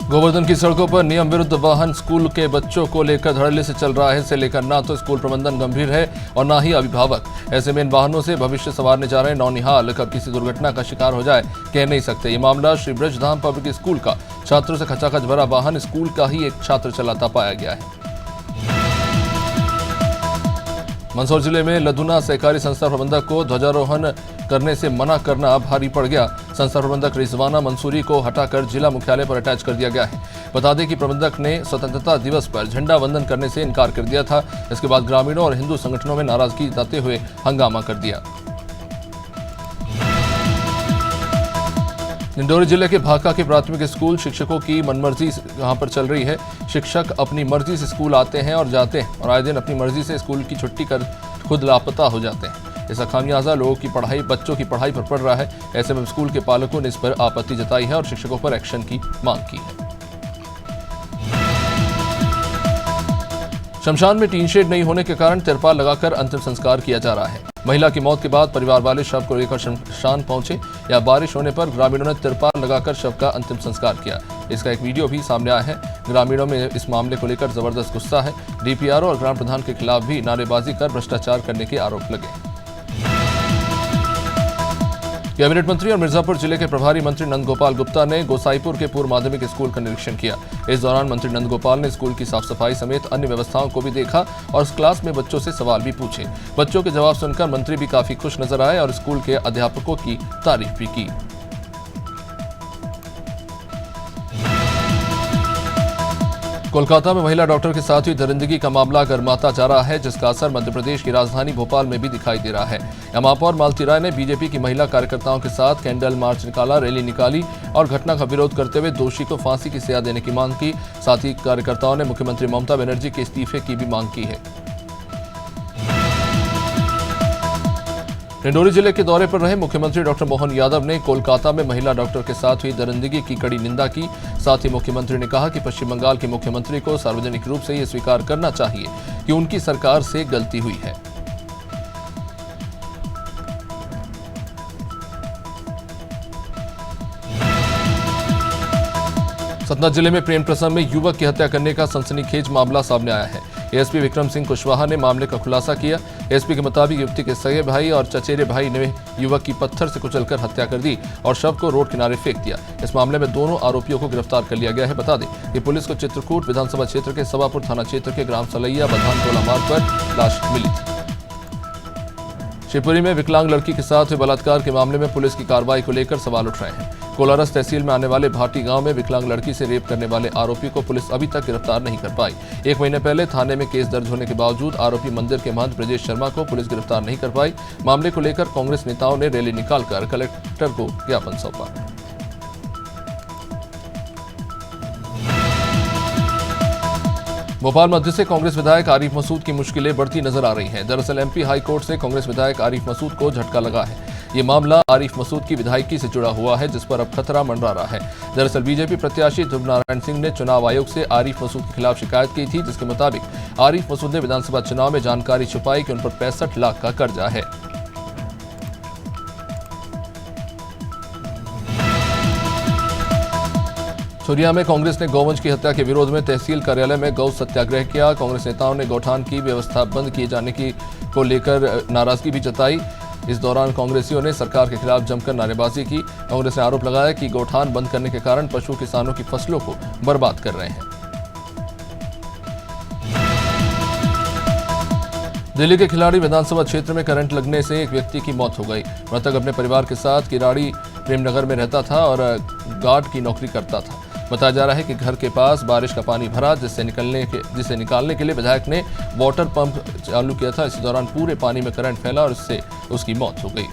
गोवर्धन की सड़कों पर नियम विरुद्ध वाहन स्कूल के बच्चों को लेकर धड़ल्ले से चल रहा है। इसे लेकर ना तो स्कूल प्रबंधन गंभीर है और ना ही अभिभावक। ऐसे में इन वाहनों से भविष्य संवारने जा रहे नौनिहाल कब किसी दुर्घटना का शिकार हो जाए कह नहीं सकते। ये मामला श्री ब्रजधाम पब्लिक स्कूल का छात्रों से खचाखच भरा वाहन स्कूल का ही एक छात्र चलाता पाया गया है। मंदसौर जिले में लदुना सहकारी संस्था प्रबंधक को ध्वजारोहण करने से मना करना भारी पड़ गया। संस्था प्रबंधक रिजवाना मंसूरी को हटाकर जिला मुख्यालय पर अटैच कर दिया गया है। बता दें कि प्रबंधक ने स्वतंत्रता दिवस पर झंडा वंदन करने से इनकार कर दिया था। इसके बाद ग्रामीणों और हिंदू संगठनों में नाराजगी जताते हुए हंगामा कर दिया। डिंडोरी जिले के भाका के प्राथमिक स्कूल शिक्षकों की मनमर्जी यहां पर चल रही है। शिक्षक अपनी मर्जी से स्कूल आते हैं और जाते हैं और आए दिन अपनी मर्जी से स्कूल की छुट्टी कर खुद लापता हो जाते हैं। इसका खामियाजा लोगों की पढ़ाई बच्चों की पढ़ाई पर पड़ रहा है। ऐसे में स्कूल के पालकों ने इस पर आपत्ति जताई है और शिक्षकों पर एक्शन की मांग की है। शमशान में टीन शेड नहीं होने के कारण तिरपाल लगाकर अंतिम संस्कार किया जा रहा है। महिला की मौत के बाद परिवार वाले शव को लेकर शमशान पहुंचे या बारिश होने पर ग्रामीणों ने तिरपाल लगाकर शव का अंतिम संस्कार किया। इसका एक वीडियो भी सामने आया है। ग्रामीणों में इस मामले को लेकर जबरदस्त गुस्सा है। डीपीआरओ और ग्राम प्रधान के खिलाफ भी नारेबाजी कर भ्रष्टाचार करने के आरोप लगे। कैबिनेट मंत्री और मिर्जापुर जिले के प्रभारी मंत्री नंदगोपाल गुप्ता ने गोसाईपुर के पूर्व माध्यमिक स्कूल का निरीक्षण किया। इस दौरान मंत्री नंदगोपाल ने स्कूल की साफ सफाई समेत अन्य व्यवस्थाओं को भी देखा और उस क्लास में बच्चों से सवाल भी पूछे। बच्चों के जवाब सुनकर मंत्री भी काफी खुश नजर आए और स्कूल के अध्यापकों की तारीफ भी की। कोलकाता में महिला डॉक्टर के साथ हुई दरिंदगी का मामला गर्माता जा रहा है, जिसका असर मध्य प्रदेश की राजधानी भोपाल में भी दिखाई दे रहा है। महापौर मालती राय ने बीजेपी की महिला कार्यकर्ताओं के साथ कैंडल मार्च निकाला, रैली निकाली और घटना का विरोध करते हुए दोषी को फांसी की सजा देने की मांग की। साथ ही कार्यकर्ताओं ने मुख्यमंत्री ममता बनर्जी के इस्तीफे की भी मांग की है। डिंडोरी जिले के दौरे पर रहे मुख्यमंत्री डॉक्टर मोहन यादव ने कोलकाता में महिला डॉक्टर के साथ हुई दरिंदगी की कड़ी निंदा की। साथ ही मुख्यमंत्री ने कहा कि पश्चिम बंगाल के मुख्यमंत्री को सार्वजनिक रूप से यह स्वीकार करना चाहिए कि उनकी सरकार से गलती हुई है। सतना जिले में प्रेम प्रसंग में युवक की हत्या करने का सनसनीखेज मामला सामने आया है। एसपी विक्रम सिंह कुशवाहा ने मामले का खुलासा किया। एसपी के मुताबिक युवती के सगे भाई और चचेरे भाई ने युवक की पत्थर से कुचलकर हत्या कर दी और शव को रोड किनारे फेंक दिया। इस मामले में दोनों आरोपियों को गिरफ्तार कर लिया गया है। बता दें कि पुलिस को चित्रकूट विधानसभा क्षेत्र के सवापुर थाना क्षेत्र के ग्राम सलैया बधान टोला मार्ग पर लाश मिली थी। शिवपुरी में विकलांग लड़की के साथ हुए बलात्कार के मामले में पुलिस की कार्रवाई को लेकर सवाल उठ रहे हैं। कोलारस तहसील में आने वाले भाटी गांव में विकलांग लड़की से रेप करने वाले आरोपी को पुलिस अभी तक गिरफ्तार नहीं कर पाई। 1 महीने पहले थाने में केस दर्ज होने के बावजूद आरोपी मंदिर के महंत ब्रजेश शर्मा को पुलिस गिरफ्तार नहीं कर पाई। मामले को लेकर कांग्रेस नेताओं ने रैली निकालकर कलेक्टर को ज्ञापन सौंपा। भोपाल मध्य से कांग्रेस विधायक आरिफ मसूद की मुश्किलें बढ़ती नजर आ रही हैं। दरअसल एमपी हाईकोर्ट से कांग्रेस विधायक आरिफ मसूद को झटका लगा है। ये मामला आरिफ मसूद की विधायकी से जुड़ा हुआ है, जिस पर अब खतरा मंडरा रहा है। दरअसल बीजेपी प्रत्याशी ध्रुव नारायण सिंह ने चुनाव आयोग से आरिफ मसूद के खिलाफ शिकायत की थी, जिसके मुताबिक आरिफ मसूद ने विधानसभा चुनाव में जानकारी छुपाई कि उन पर 65 लाख का कर्जा है। छुरिया में कांग्रेस ने गौवंश की हत्या के विरोध में तहसील कार्यालय में गौ सत्याग्रह किया। कांग्रेस नेताओं ने गौठान की व्यवस्था बंद किए जाने को लेकर नाराजगी भी जताई। इस दौरान कांग्रेसियों ने सरकार के खिलाफ जमकर नारेबाजी की। कांग्रेस ने आरोप लगाया कि गौठान बंद करने के कारण पशु किसानों की फसलों को बर्बाद कर रहे हैं। दिल्ली के खिलाड़ी विधानसभा क्षेत्र में करंट लगने से एक व्यक्ति की मौत हो गई। मृतक अपने परिवार के साथ किराड़ी प्रेमनगर में रहता था और गार्ड की नौकरी करता था। बताया जा रहा है कि घर के पास बारिश का पानी भरा, जिसे निकालने के लिए विधायक ने वाटर पंप चालू किया था। इसी दौरान पूरे पानी में करंट फैला और इससे उसकी मौत हो गई।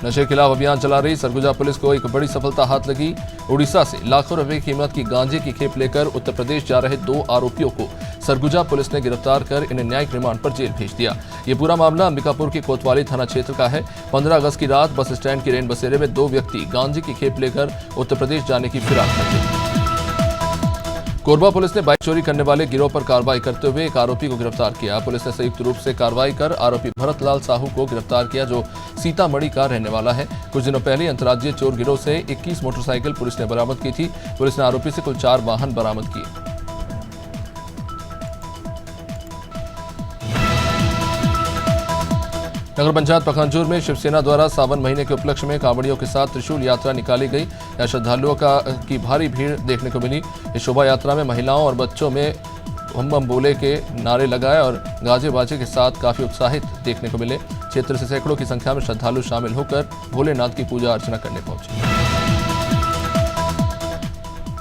नशे के खिलाफ अभियान चला रही सरगुजा पुलिस को एक बड़ी सफलता हाथ लगी। उड़ीसा से लाखों रुपए की कीमत की गांजे की खेप लेकर उत्तर प्रदेश जा रहे 2 आरोपियों को सरगुजा पुलिस ने गिरफ्तार कर इन्हें न्यायिक रिमांड पर जेल भेज दिया। ये पूरा मामला अंबिकापुर के कोतवाली थाना क्षेत्र का है। 15 अगस्त की रात बस स्टैंड की रेन बसेरे में 2 व्यक्ति गांजे की खेप लेकर उत्तर प्रदेश जाने की फिराक में थे। कोरबा पुलिस ने बाइक चोरी करने वाले गिरोह पर कार्रवाई करते हुए एक आरोपी को गिरफ्तार किया। पुलिस ने संयुक्त रूप से कार्रवाई कर आरोपी भरतलाल साहू को गिरफ्तार किया, जो सीतामढ़ी का रहने वाला है। कुछ दिनों पहले अंतर्राज्यीय चोर गिरोह से 21 मोटरसाइकिल पुलिस ने बरामद की थी। पुलिस ने आरोपी से कुल 4 वाहन बरामद किए। नगर पंचायत पखानजोर में शिवसेना द्वारा सावन महीने के उपलक्ष्य में कांवड़ियों के साथ त्रिशूल यात्रा निकाली गई। यहाँ श्रद्धालुओं की भारी भीड़ देखने को मिली। इस शोभा यात्रा में महिलाओं और बच्चों में हम बम बोले के नारे लगाए और गाजे बाजे के साथ काफी उत्साहित देखने को मिले। क्षेत्र से सैकड़ों की संख्या में श्रद्धालु शामिल होकर भोलेनाथ की पूजा अर्चना करने पहुंचे।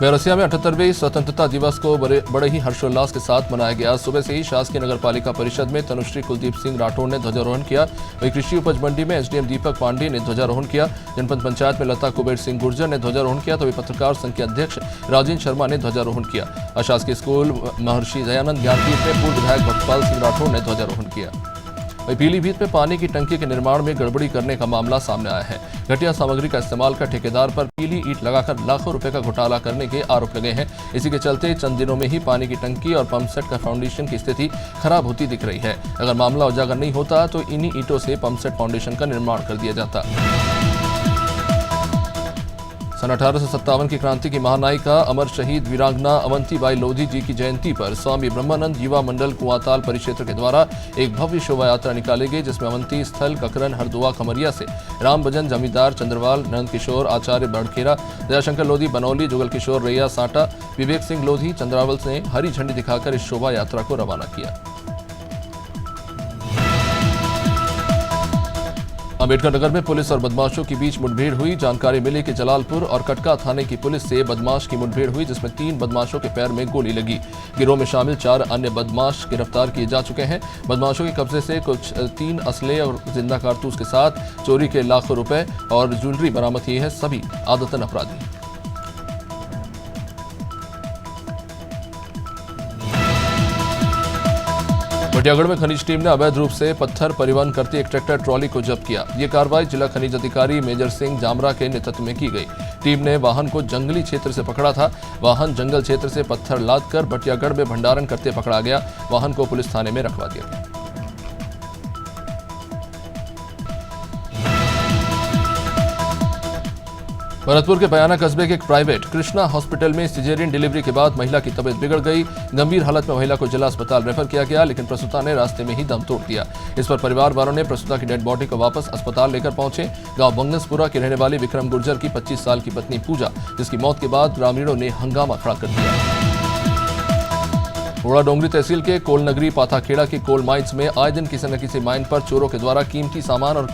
बैरसिया में 78वें स्वतंत्रता दिवस को बड़े ही हर्षोल्लास के साथ मनाया गया। सुबह से ही शासकीय नगर पालिका परिषद में तनुश्री कुलदीप सिंह राठौड़ ने ध्वजारोहण किया। वहीं कृषि उपज मंडी में एसडीएम दीपक पांडे ने ध्वजारोहण किया। जनपद पंचायत में लता कुबेर सिंह गुर्जर ने ध्वजारोहण किया, तो वहीं पत्रकार संघ के अध्यक्ष राजेंद्र शर्मा ने ध्वजारोहण किया। अशासकीय स्कूल महर्षि दयानंद ज्ञानपीठ में पूर्व विधायक भक्तपाल सिंह राठौड़ ने ध्वजारोहण किया। वहीं पीलीभीत में पानी की टंकी के निर्माण में गड़बड़ी करने का मामला सामने आया है। घटिया सामग्री का इस्तेमाल कर ठेकेदार पर पीली ईंट लगाकर लाखों रुपए का घोटाला करने के आरोप लगे हैं। इसी के चलते चंद दिनों में ही पानी की टंकी और पंप सेट का फाउंडेशन की स्थिति खराब होती दिख रही है। अगर मामला उजागर नहीं होता तो इन्हीं ईंटों से पंप सेट फाउंडेशन का निर्माण कर दिया जाता। सन 1857 की क्रांति की महानायिका अमर शहीद वीरांगना अवंतीबाई लोधी जी की जयंती पर स्वामी ब्रह्मानंद युवा मंडल कुआंताल परिक्षेत्र के द्वारा एक भव्य शोभा यात्रा निकाली गई, जिसमें अवंती स्थल ककरन हरदुआ खमरिया से रामभजन जमींदार चंद्रवाल, नंद किशोर आचार्य बड़खेरा, दयाशंकर लोधी बनौली, जुगल किशोर रैया साटा, विवेक सिंह लोधी चंद्रावल ने हरी झंडी दिखाकर इस शोभा यात्रा को रवाना किया। अम्बेडकर नगर में पुलिस और बदमाशों के बीच मुठभेड़ हुई। जानकारी मिली कि जलालपुर और कटका थाने की पुलिस से बदमाश की मुठभेड़ हुई, जिसमें 3 बदमाशों के पैर में गोली लगी। गिरोह में शामिल 4 अन्य बदमाश गिरफ्तार किए जा चुके हैं। बदमाशों के कब्जे से कुछ 3 असले और जिंदा कारतूस के साथ चोरी के लाखों रुपए और ज्वेलरी बरामद की है। सभी आदतन अपराधी। भटियागढ़ में खनिज टीम ने अवैध रूप से पत्थर परिवहन करती एक ट्रैक्टर ट्रॉली को जब्त किया। ये कार्रवाई जिला खनिज अधिकारी मेजर सिंह जामरा के नेतृत्व में की गई। टीम ने वाहन को जंगली क्षेत्र से पकड़ा था। वाहन जंगल क्षेत्र से पत्थर लादकर भटियागढ़ में भंडारण करते पकड़ा गया। वाहन को पुलिस थाने में रखवा दिया गया। भरतपुर के बयाना कस्बे के एक प्राइवेट कृष्णा हॉस्पिटल में सिजेरियन डिलीवरी के बाद महिला की तबीयत बिगड़ गई। गंभीर हालत में महिला को जिला अस्पताल रेफर किया गया, लेकिन प्रसूता ने रास्ते में ही दम तोड़ दिया। इस पर परिवार वालों ने प्रसूता की डेड बॉडी को वापस अस्पताल लेकर पहुंचे। गांव बंगसपुरा के रहने वाले विक्रम गुर्जर की 25 साल की पत्नी पूजा, जिसकी मौत के बाद ग्रामीणों ने हंगामा खड़ा कर दिया। घोड़ा डोंगरी तहसील के कोलनगरी पाथाखेड़ा के कोल माइंस में आए दिन किसी न किसी माइन पर चोरों के द्वारा कीमती सामान और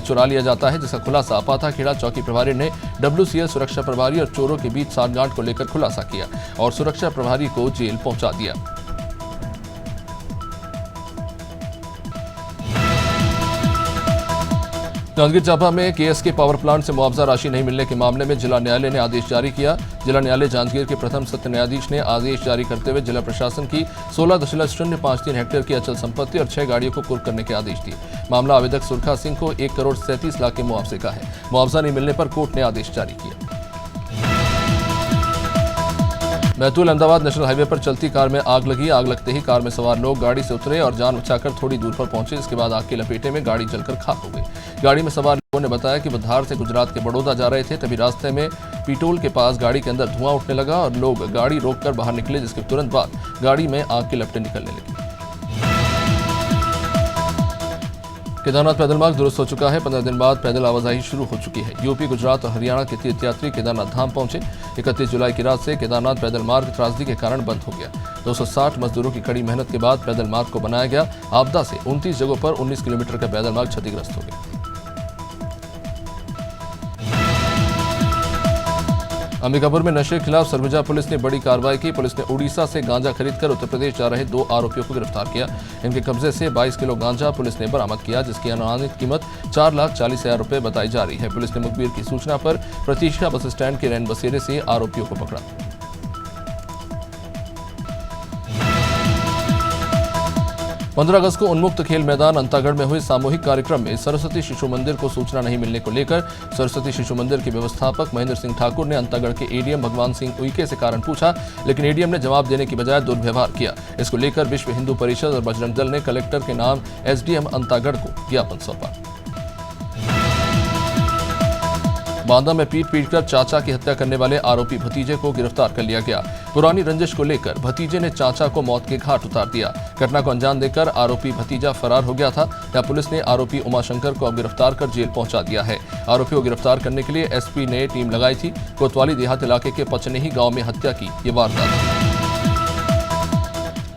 चुरा लिया जाता है, जिसका खुलासा पाथाखेड़ा चौकी प्रभारी ने WCL सुरक्षा प्रभारी और चोरों के बीच सांठगांठ को लेकर खुलासा किया और सुरक्षा प्रभारी को जेल पहुंचा दिया। जांजगीर चांपा में KSK पावर प्लांट से मुआवजा राशि नहीं मिलने के मामले में जिला न्यायालय ने आदेश जारी किया। जिला न्यायालय जांजगीर के प्रथम सत्र न्यायाधीश ने आदेश जारी करते हुए जिला प्रशासन की 16.053 हेक्टेयर की अचल संपत्ति और 6 गाड़ियों को कुर्क करने के आदेश दिए। मामला आवेदक सुरखा सिंह को 1 करोड़ 37 लाख के मुआवजे का है। मुआवजा नहीं मिलने पर कोर्ट ने आदेश जारी किया। बैतूल अहमदाबाद नेशनल हाईवे पर चलती कार में आग लगी। आग लगते ही कार में सवार लोग गाड़ी से उतरे और जान बचाकर थोड़ी दूर पर पहुंचे। इसके बाद आग की लपेटे में गाड़ी जलकर खाक हो गई। गाड़ी में सवार लोगों ने बताया कि वो धार से गुजरात के बड़ौदा जा रहे थे, तभी रास्ते में पीटोल के पास गाड़ी के अंदर धुआं उठने लगा और लोग गाड़ी रोककर बाहर निकले, जिसके तुरंत बाद गाड़ी में आग की लपटें निकलने लगी। केदारनाथ पैदल मार्ग दुरुस्त हो चुका है। 15 दिन बाद पैदल आवाजाही शुरू हो चुकी है। यूपी, गुजरात और हरियाणा के तीर्थयात्री केदारनाथ धाम पहुंचे। 31 जुलाई की रात से केदारनाथ पैदल मार्ग त्रासदी के कारण बंद हो गया। 260 मजदूरों की कड़ी मेहनत के बाद पैदल मार्ग को बनाया गया। आपदा से 29 जगहों पर 19 किलोमीटर का पैदल मार्ग क्षतिग्रस्त हो गया। अंबिकापुर में नशे के खिलाफ सरगुजा पुलिस ने बड़ी कार्रवाई की। पुलिस ने उड़ीसा से गांजा खरीदकर उत्तर प्रदेश जा रहे 2 आरोपियों को गिरफ्तार किया। इनके कब्जे से 22 किलो गांजा पुलिस ने बरामद किया, जिसकी अनुमानित कीमत 4,40,000 रुपए बताई जा रही है। पुलिस ने मुखबिर की सूचना पर प्रतीक्षा बस स्टैंड के रैन बसेरे से आरोपियों को पकड़ा। 15 अगस्त को उन्मुक्त खेल मैदान अंतागढ़ में हुए सामूहिक कार्यक्रम में सरस्वती शिशु मंदिर को सूचना नहीं मिलने को लेकर सरस्वती शिशु मंदिर के व्यवस्थापक महेंद्र सिंह ठाकुर ने अंतागढ़ के एडीएम भगवान सिंह उइके से कारण पूछा, लेकिन एडीएम ने जवाब देने की बजाय दुर्व्यवहार किया। इसको लेकर विश्व हिंदू परिषद और बजरंग दल ने कलेक्टर के नाम एसडीएम अंतागढ़ को ज्ञापन सौंपा। बांदा में पीट कर चाचा की हत्या करने वाले आरोपी भतीजे को गिरफ्तार कर लिया गया। पुरानी रंजिश को लेकर भतीजे ने चाचा को मौत के घाट उतार दिया। घटना को अंजाम देकर आरोपी भतीजा फरार हो गया था। यहाँ पुलिस ने आरोपी उमाशंकर को अब गिरफ्तार कर जेल पहुंचा दिया है। आरोपी को गिरफ्तार करने के लिए एसपी ने टीम लगाई थी। कोतवाली देहात इलाके के पचनेही गांव में हत्या की ये वारदात थी।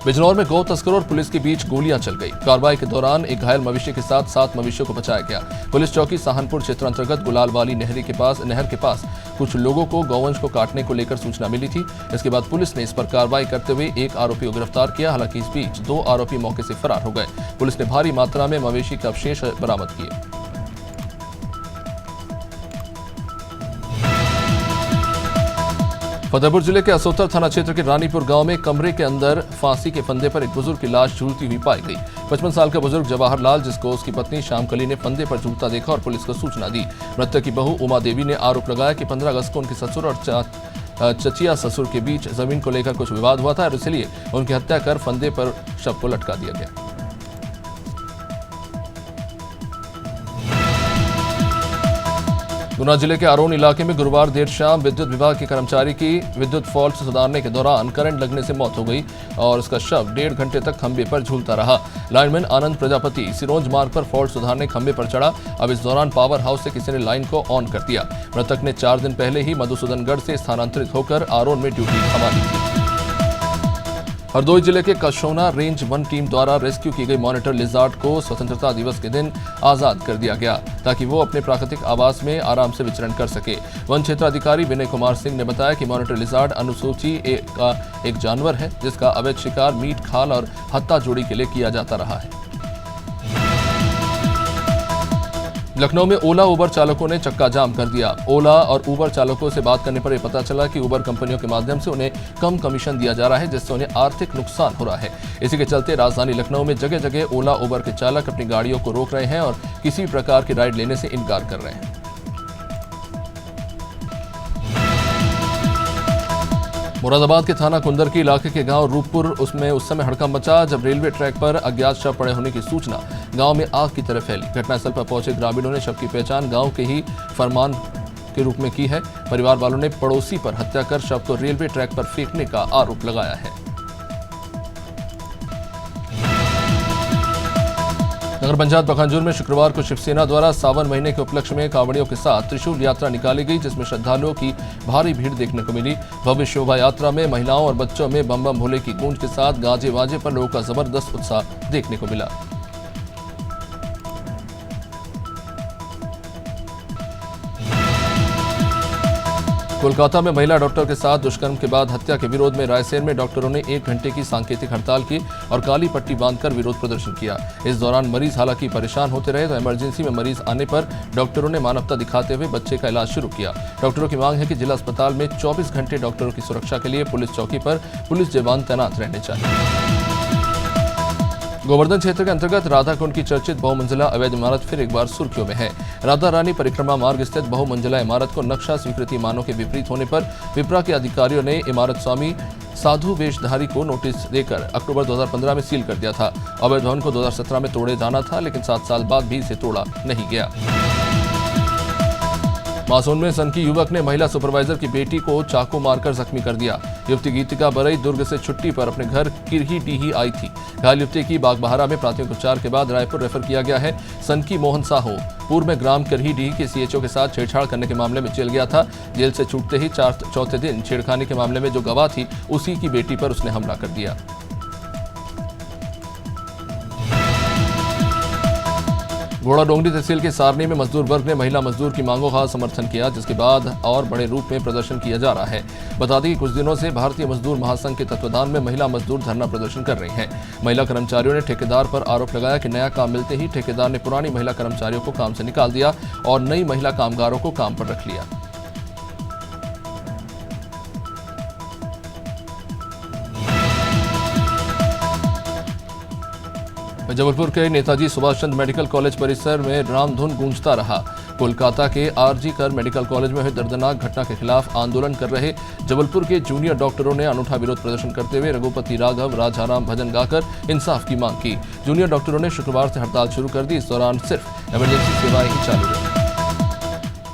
बिजनौर में गौ तस्करों और पुलिस के बीच गोलियां चल गई। कार्रवाई के दौरान एक घायल मवेशी के साथ 7 मवेशियों को बचाया गया। पुलिस चौकी सहानपुर क्षेत्र अंतर्गत गुलाल वाली नहर के पास कुछ लोगों को गौवंश को काटने को लेकर सूचना मिली थी। इसके बाद पुलिस ने इस पर कार्रवाई करते हुए एक आरोपी को गिरफ्तार किया। हालांकि इस बीच 2 आरोपी मौके से फरार हो गए। पुलिस ने भारी मात्रा में मवेशी के अवशेष बरामद किए। फतेहपुर जिले के असोतर थाना क्षेत्र के रानीपुर गांव में कमरे के अंदर फांसी के फंदे पर एक बुजुर्ग की लाश झूलती हुई पाई गई। 55 साल का बुजुर्ग जवाहर लाल, जिसको उसकी पत्नी श्यामकली ने फंदे पर झूलता देखा और पुलिस को सूचना दी। मृतक की बहू उमा देवी ने आरोप लगाया कि 15 अगस्त को उनके ससुर और चचिया ससुर के बीच जमीन को लेकर कुछ विवाद हुआ था और इसलिए उनकी हत्या कर फंदे पर शव को लटका दिया गया। गुना जिले के आरोन इलाके में गुरुवार देर शाम विद्युत विभाग के कर्मचारी की विद्युत फॉल्ट सुधारने के दौरान करंट लगने से मौत हो गई और उसका शव 1.5 घंटे तक खंबे पर झूलता रहा। लाइनमैन आनंद प्रजापति सिरोंज मार्ग पर फॉल्ट सुधारने खंबे पर चढ़ा। अब इस दौरान पावर हाउस से किसी ने लाइन को ऑन कर दिया। मृतक ने 4 दिन पहले ही मधुसूदनगढ़ से स्थानांतरित होकर आरोन में ड्यूटी संभाली थी। हरदोई जिले के कशोना रेंज 1 टीम द्वारा रेस्क्यू की गई मॉनिटर लिजार्ड को स्वतंत्रता दिवस के दिन आजाद कर दिया गया ताकि वो अपने प्राकृतिक आवास में आराम से विचरण कर सके। वन क्षेत्राधिकारी विनय कुमार सिंह ने बताया कि मॉनिटर लिजार्ड अनुसूची का एक जानवर है जिसका अवैध शिकार मीट, खाल और हत्ता जोड़ी के लिए किया जाता रहा है। लखनऊ में ओला उबर चालकों ने चक्का जाम कर दिया। ओला और उबर चालकों से बात करने पर यह पता चला कि उबर कंपनियों के माध्यम से उन्हें कम कमीशन दिया जा रहा है, जिससे उन्हें आर्थिक नुकसान हो रहा है। इसी के चलते राजधानी लखनऊ में जगह जगह ओला उबर के चालक अपनी गाड़ियों को रोक रहे हैं और किसी प्रकार की राइड लेने से इनकार कर रहे हैं। मुरादाबाद के थाना कुंदरकी इलाके के गांव रूपपुर उसमें उस समय हड़कंप मचा जब रेलवे ट्रैक पर अज्ञात शव पड़े होने की सूचना गांव में आग की तरह फैली। घटनास्थल पर पहुंचे ग्रामीणों ने शव की पहचान गांव के ही फरमान के रूप में की है। परिवार वालों ने पड़ोसी पर हत्या कर शव को रेलवे ट्रैक पर फेंकने का आरोप लगाया है। नगर पंचायत बखांजूर में शुक्रवार को शिवसेना द्वारा सावन महीने के उपलक्ष्य में कांवड़ियों के साथ त्रिशूल यात्रा निकाली गई, जिसमें श्रद्धालुओं की भारी भीड़ देखने को मिली। भव्य शोभा यात्रा में महिलाओं और बच्चों में बम बम भोले की गूंज के साथ गाजे बाजे पर लोगों का जबरदस्त उत्साह देखने को मिला। कोलकाता में महिला डॉक्टर के साथ दुष्कर्म के बाद हत्या के विरोध में रायसेन में डॉक्टरों ने 1 घंटे की सांकेतिक हड़ताल की और काली पट्टी बांधकर विरोध प्रदर्शन किया। इस दौरान मरीज हालांकि परेशान होते रहे तो इमरजेंसी में मरीज आने पर डॉक्टरों ने मानवता दिखाते हुए बच्चे का इलाज शुरू किया। डॉक्टरों की मांग है कि जिला अस्पताल में 24 घंटे डॉक्टरों की सुरक्षा के लिए पुलिस चौकी पर पुलिस जवान तैनात रहने चाहिए। गोवर्धन क्षेत्र के अंतर्गत राधाकुंड की चर्चित बहुमंजिला अवैध इमारत फिर एक बार सुर्खियों में है। राधा रानी परिक्रमा मार्ग स्थित बहुमंजिला इमारत को नक्शा स्वीकृति मानों के विपरीत होने पर विप्रा के अधिकारियों ने इमारत स्वामी साधु वेशधारी को नोटिस देकर अक्टूबर 2015 में सील कर दिया था। अवैध भवन को 2017 में तोड़े जाना था, लेकिन 7 साल बाद भी इसे तोड़ा नहीं गया। मासूम में सनकी युवक ने महिला सुपरवाइजर की बेटी को चाकू मारकर जख्मी कर दिया। युवती गीतिका बरई दुर्ग से छुट्टी पर अपने घर किरही आई थी। घायल युवती की बागबहारा में प्राथमिक उपचार के बाद रायपुर रेफर किया गया है। सनकी मोहन साहू पूर्व में ग्राम किरही के सीएचओ के साथ छेड़छाड़ करने के मामले में जेल गया था। जेल से छूटते ही चौथे दिन छेड़खानी के मामले में जो गवाह थी उसी की बेटी पर उसने हमला कर दिया। घोड़ाडोंगरी तहसील के सारनी में मजदूर वर्ग ने महिला मजदूर की मांगों का समर्थन किया, जिसके बाद और बड़े रूप में प्रदर्शन किया जा रहा है। बता दें कि कुछ दिनों से भारतीय मजदूर महासंघ के तत्वाधान में महिला मजदूर धरना प्रदर्शन कर रही हैं। महिला कर्मचारियों ने ठेकेदार पर आरोप लगाया कि नया काम मिलते ही ठेकेदार ने पुरानी महिला कर्मचारियों को काम से निकाल दिया और नई महिला कामगारों को काम पर रख लिया। जबलपुर के नेताजी सुभाष चंद्र मेडिकल कॉलेज परिसर में रामधुन गूंजता रहा। कोलकाता के आरजी कर मेडिकल कॉलेज में हुई दर्दनाक घटना के खिलाफ आंदोलन कर रहे जबलपुर के जूनियर डॉक्टरों ने अनूठा विरोध प्रदर्शन करते हुए रघुपति राघव राजाराम भजन गाकर इंसाफ की मांग की। जूनियर डॉक्टरों ने शुक्रवार से हड़ताल शुरू कर दी। इस दौरान सिर्फ इमरजेंसी सेवाएं ही चालू रही।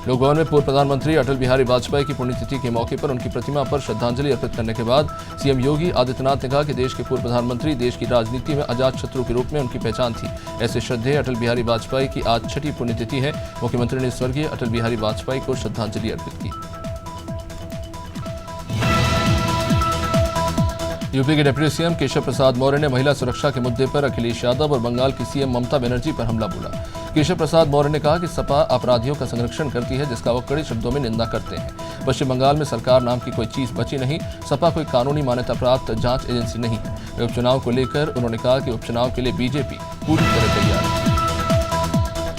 लोक भवन में पूर्व प्रधानमंत्री अटल बिहारी वाजपेयी की पुण्यतिथि के मौके पर उनकी प्रतिमा पर श्रद्धांजलि अर्पित करने के बाद सीएम योगी आदित्यनाथ ने कहा कि देश के पूर्व प्रधानमंत्री देश की राजनीति में अजात शत्रु के रूप में उनकी पहचान थी। ऐसे श्रद्धेय अटल बिहारी वाजपेयी की आज 6ठी पुण्यतिथि है। मुख्यमंत्री ने स्वर्गीय अटल बिहारी वाजपेयी को श्रद्धांजलि अर्पित की। यूपी के डिप्टी सीएम केशव प्रसाद मौर्य ने महिला सुरक्षा के मुद्दे पर अखिलेश यादव और बंगाल की सीएम ममता बनर्जी पर हमला बोला। केशव प्रसाद मौर्य ने कहा कि सपा अपराधियों का संरक्षण करती है, जिसका वो कड़े शब्दों में निंदा करते हैं। पश्चिम बंगाल में सरकार नाम की कोई चीज बची नहीं। सपा कोई कानूनी मान्यता प्राप्त जांच एजेंसी नहीं है। उपचुनाव को लेकर उन्होंने कहा कि उपचुनाव के लिए बीजेपी पूरी तरह तैयार है।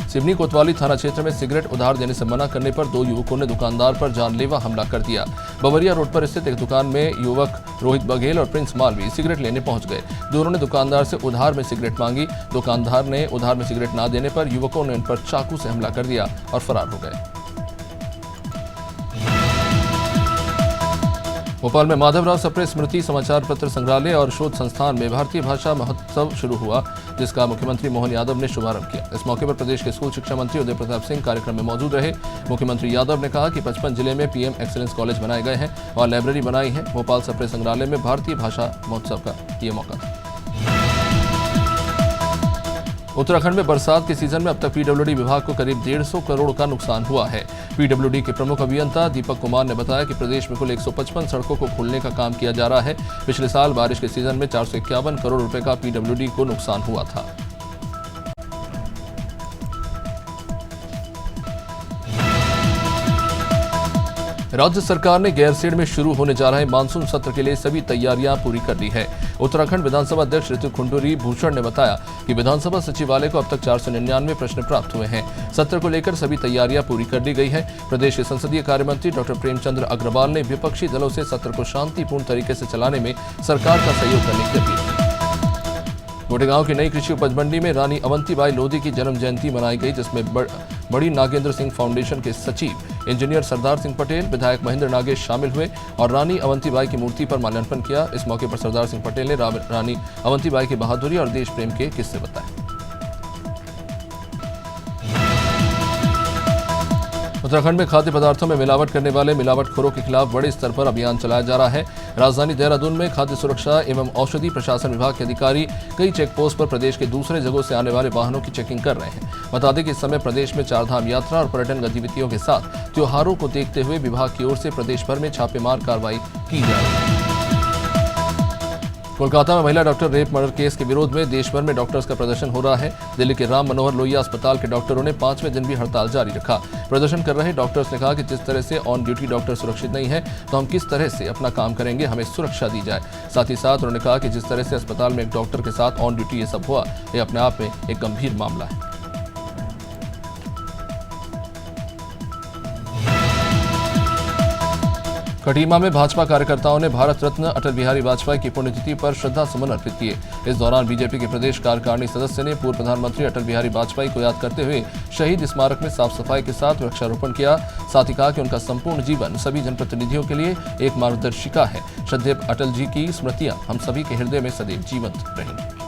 सिवनी कोतवाली थाना क्षेत्र में सिगरेट उधार देने से मना करने पर 2 युवकों ने दुकानदार पर जानलेवा हमला कर दिया। बवरिया रोड पर स्थित एक दुकान में युवक रोहित बघेल और प्रिंस मालवी सिगरेट लेने पहुंच गए। दोनों ने दुकानदार से उधार में सिगरेट मांगी। दुकानदार ने उधार में सिगरेट न देने पर युवकों ने उन पर चाकू से हमला कर दिया और फरार हो गए। भोपाल में माधवराव सप्रे स्मृति समाचार पत्र संग्रहालय और शोध संस्थान में भारतीय भाषा महोत्सव शुरू हुआ, जिसका मुख्यमंत्री मोहन यादव ने शुभारंभ किया। इस मौके पर प्रदेश के स्कूल शिक्षा मंत्री उदय प्रताप सिंह कार्यक्रम में मौजूद रहे। मुख्यमंत्री यादव ने कहा कि 55 जिले में पीएम एक्सीलेंस कॉलेज बनाए गए हैं और लाइब्रेरी बनाई है। भोपाल सप्रे संग्रहालय में भारतीय भाषा महोत्सव का ये मौका था। उत्तराखंड में बरसात के सीजन में अब तक पीडब्ल्यूडी विभाग को करीब 150 करोड़ का नुकसान हुआ है। पीडब्ल्यूडी के प्रमुख अभियंता दीपक कुमार ने बताया कि प्रदेश में कुल 155 सड़कों को खोलने का काम किया जा रहा है। पिछले साल बारिश के सीजन में 451 करोड़ रुपए का पीडब्ल्यूडी को नुकसान हुआ था। राज्य सरकार ने गैरसैंण में शुरू होने जा रहे मानसून सत्र के लिए सभी तैयारियां पूरी कर ली है। उत्तराखंड विधानसभा अध्यक्ष ऋतु खुंडूरी भूषण ने बताया कि विधानसभा सचिवालय को अब तक 499 प्रश्न प्राप्त हुए हैं। सत्र को लेकर सभी तैयारियां पूरी कर ली गई है। प्रदेश के संसदीय कार्य मंत्री डॉक्टर प्रेमचंद्र अग्रवाल ने विपक्षी दलों से सत्र को शांतिपूर्ण तरीके से चलाने में सरकार का सहयोग करने की अपील की। गोटेगांव की नई कृषि उपज मंडी में रानी अवंतीबाई लोधी की जन्म जयंती मनाई गई, जिसमें बड़ी नागेंद्र सिंह फाउंडेशन के सचिव इंजीनियर सरदार सिंह पटेल, विधायक महेंद्र नागेश शामिल हुए और रानी अवंतीबाई की मूर्ति पर माल्यार्पण किया। इस मौके पर सरदार सिंह पटेल ने रानी अवंतीबाई की बहादुरी और देश प्रेम के किस्से बताए। उत्तराखंड में खाद्य पदार्थों में मिलावट करने वाले मिलावटखोरों के खिलाफ बड़े स्तर पर अभियान चलाया जा रहा है। राजधानी देहरादून में खाद्य सुरक्षा एवं औषधि प्रशासन विभाग के अधिकारी कई चेकपोस्ट पर प्रदेश के दूसरे जगहों से आने वाले वाहनों की चेकिंग कर रहे हैं। बता दें कि इस समय प्रदेश में 4 धाम यात्रा और पर्यटन गतिविधियों के साथ त्योहारों को देखते हुए विभाग की ओर से प्रदेश भर में छापेमार कार्रवाई की जा रही है। कोलकाता में महिला डॉक्टर रेप मर्डर केस के विरोध में देश भर में डॉक्टर्स का प्रदर्शन हो रहा है। दिल्ली के राम मनोहर लोहिया अस्पताल के डॉक्टरों ने 5वें दिन भी हड़ताल जारी रखा। प्रदर्शन कर रहे डॉक्टर्स ने कहा कि जिस तरह से ऑन ड्यूटी डॉक्टर सुरक्षित नहीं है, तो हम किस तरह से अपना काम करेंगे, हमें सुरक्षा दी जाए। साथ ही साथ उन्होंने कहा कि जिस तरह से अस्पताल में एक डॉक्टर के साथ ऑन ड्यूटी ये सब हुआ, ये अपने आप में एक गंभीर मामला है। खटीमा में भाजपा कार्यकर्ताओं ने भारत रत्न अटल बिहारी वाजपेयी की पुण्यतिथि पर श्रद्धा सुमन अर्पित किए। इस दौरान बीजेपी के प्रदेश कार्यकारिणी सदस्य ने पूर्व प्रधानमंत्री अटल बिहारी वाजपेयी को याद करते हुए शहीद स्मारक में साफ सफाई के साथ वृक्षारोपण किया। साथ ही कहा कि उनका संपूर्ण जीवन सभी जनप्रतिनिधियों के लिए एक मार्गदर्शिका है। श्रद्धेय अटल जी की स्मृतियां हम सभी के हृदय में सदैव जीवंत रहेंगी।